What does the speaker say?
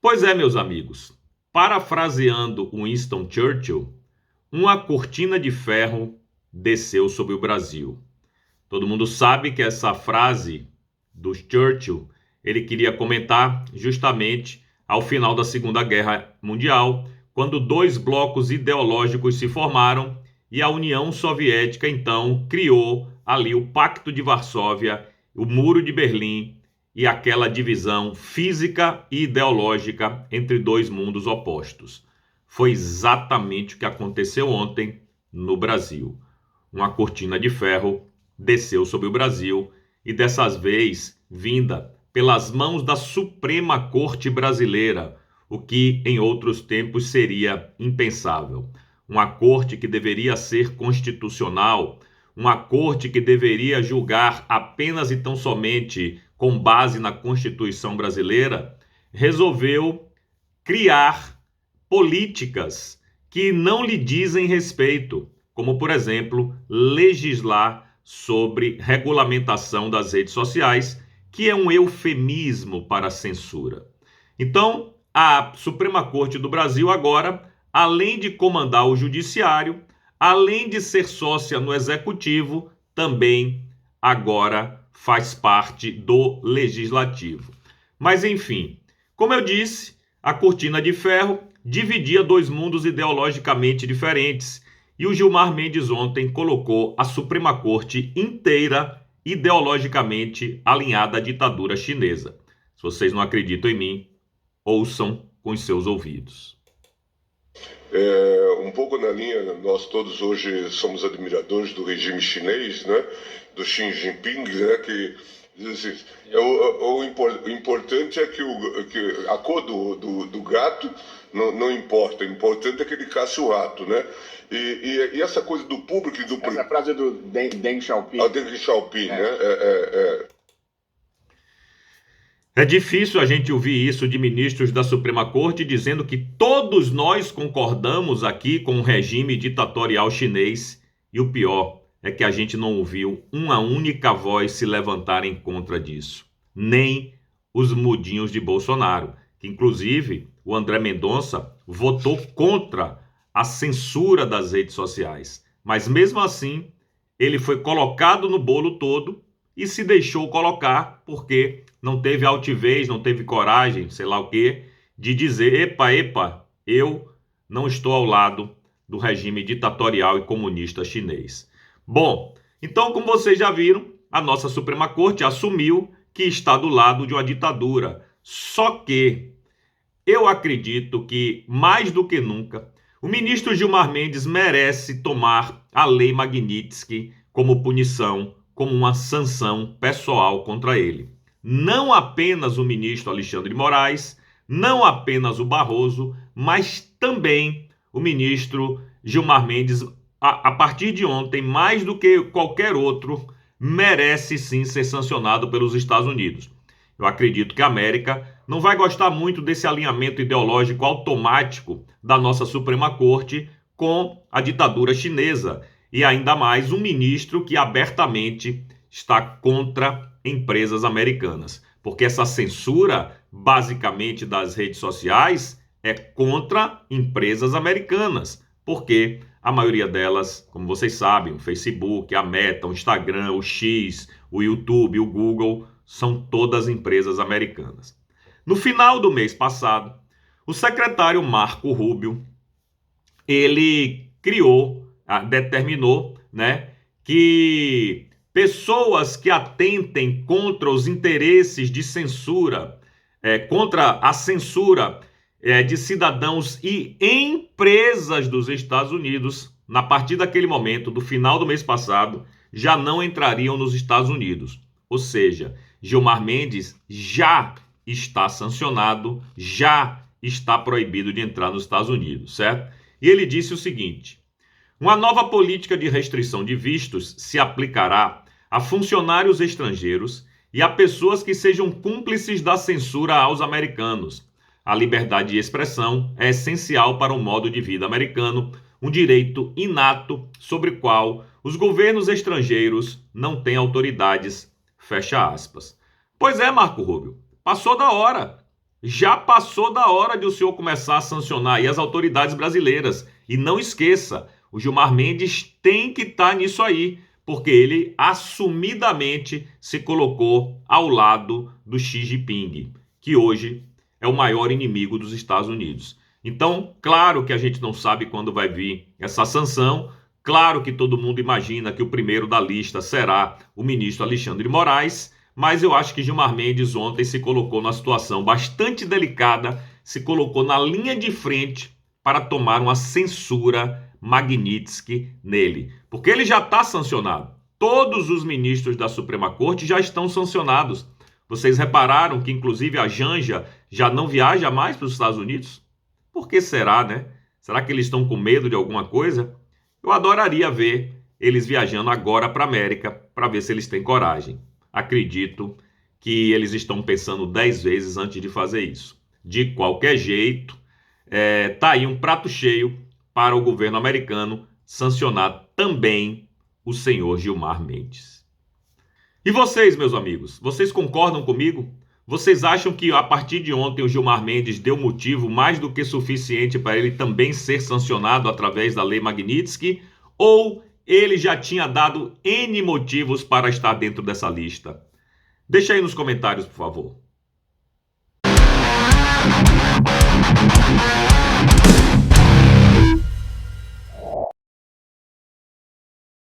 Pois é, meus amigos, parafraseando Winston Churchill, uma cortina de ferro desceu sobre o Brasil. Todo mundo sabe que essa frase do Churchill, ele queria comentar justamente ao final da Segunda Guerra Mundial, quando dois blocos ideológicos se formaram e a União Soviética, então, criou ali o Pacto de Varsóvia, o Muro de Berlim e aquela divisão física e ideológica entre dois mundos opostos. Foi exatamente o que aconteceu ontem no Brasil. Uma cortina de ferro desceu sobre o Brasil e dessa vez vinda pelas mãos da Suprema Corte Brasileira, o que em outros tempos seria impensável. Uma corte que deveria ser constitucional, uma corte que deveria julgar apenas e tão somente com base na Constituição brasileira, resolveu criar políticas que não lhe dizem respeito, como, por exemplo, legislar sobre regulamentação das redes sociais, que é um eufemismo para a censura. Então, a Suprema Corte do Brasil agora, além de comandar o judiciário, além de ser sócia no executivo, também agora faz parte do legislativo. Mas, enfim, como eu disse, a cortina de ferro dividia dois mundos ideologicamente diferentes e o Gilmar Mendes ontem colocou a Suprema Corte inteira ideologicamente alinhada à ditadura chinesa. Se vocês não acreditam em mim, ouçam com os seus ouvidos. Um pouco na linha, nós todos hoje somos admiradores do regime chinês, né? Do Xi Jinping, né? Que o importante é que a cor do gato não importa, o importante é que ele caça o rato, né? E essa coisa do público e do... Essa frase do Deng Xiaoping. Deng Xiaoping, né? É difícil a gente ouvir isso de ministros da Suprema Corte dizendo que todos nós concordamos aqui com o regime ditatorial chinês e o pior é que a gente não ouviu uma única voz se levantarem contra disso. Nem os mudinhos de Bolsonaro, que inclusive o André Mendonça votou contra a censura das redes sociais. Mas mesmo assim, ele foi colocado no bolo todo e se deixou colocar porque não teve altivez, não teve coragem, sei lá o quê, de dizer, epa, eu não estou ao lado do regime ditatorial e comunista chinês. Bom, então como vocês já viram, a nossa Suprema Corte assumiu que está do lado de uma ditadura. Só que eu acredito que, mais do que nunca, o ministro Gilmar Mendes merece tomar a Lei Magnitsky como punição, como uma sanção pessoal contra ele. Não apenas o ministro Alexandre de Moraes, não apenas o Barroso, mas também o ministro Gilmar Mendes, a partir de ontem, mais do que qualquer outro, merece sim ser sancionado pelos Estados Unidos. Eu acredito que a América não vai gostar muito desse alinhamento ideológico automático da nossa Suprema Corte com a ditadura chinesa, e ainda mais um ministro que abertamente está contra empresas americanas, porque essa censura, basicamente, das redes sociais é contra empresas americanas, porque a maioria delas, como vocês sabem, o Facebook, a Meta, o Instagram, o X, o YouTube, o Google, são todas empresas americanas. No final do mês passado, o secretário Marco Rubio, ele determinou, né, que pessoas que atentem contra os interesses de censura, contra a censura de cidadãos e empresas dos Estados Unidos, a partir daquele momento, do final do mês passado, já não entrariam nos Estados Unidos. Ou seja, Gilmar Mendes já está sancionado, já está proibido de entrar nos Estados Unidos, certo? E ele disse o seguinte: uma nova política de restrição de vistos se aplicará a funcionários estrangeiros e a pessoas que sejam cúmplices da censura aos americanos. A liberdade de expressão é essencial para o modo de vida americano, um direito inato sobre o qual os governos estrangeiros não têm autoridades. Fecha aspas. Pois é, Marco Rubio, passou da hora. Já passou da hora de o senhor começar a sancionar aí as autoridades brasileiras. E não esqueça, o Gilmar Mendes tem que estar nisso aí, porque ele assumidamente se colocou ao lado do Xi Jinping, que hoje é o maior inimigo dos Estados Unidos. Então, claro que a gente não sabe quando vai vir essa sanção, claro que todo mundo imagina que o primeiro da lista será o ministro Alexandre de Moraes, mas eu acho que Gilmar Mendes ontem se colocou numa situação bastante delicada, se colocou na linha de frente para tomar uma censura Magnitsky nele, porque ele já está sancionado. Todos os ministros da Suprema Corte já estão sancionados. Vocês repararam que inclusive a Janja já não viaja mais para os Estados Unidos? Por que será, né? Será que eles estão com medo de alguma coisa? Eu adoraria ver eles viajando agora para a América para ver se eles têm coragem. Acredito que eles estão pensando 10 vezes antes de fazer isso. De qualquer jeito, tá aí um prato cheio para o governo americano sancionar também o senhor Gilmar Mendes. E vocês, meus amigos, vocês concordam comigo? Vocês acham que a partir de ontem o Gilmar Mendes deu motivo mais do que suficiente para ele também ser sancionado através da lei Magnitsky? Ou ele já tinha dado N motivos para estar dentro dessa lista? Deixa aí nos comentários, por favor.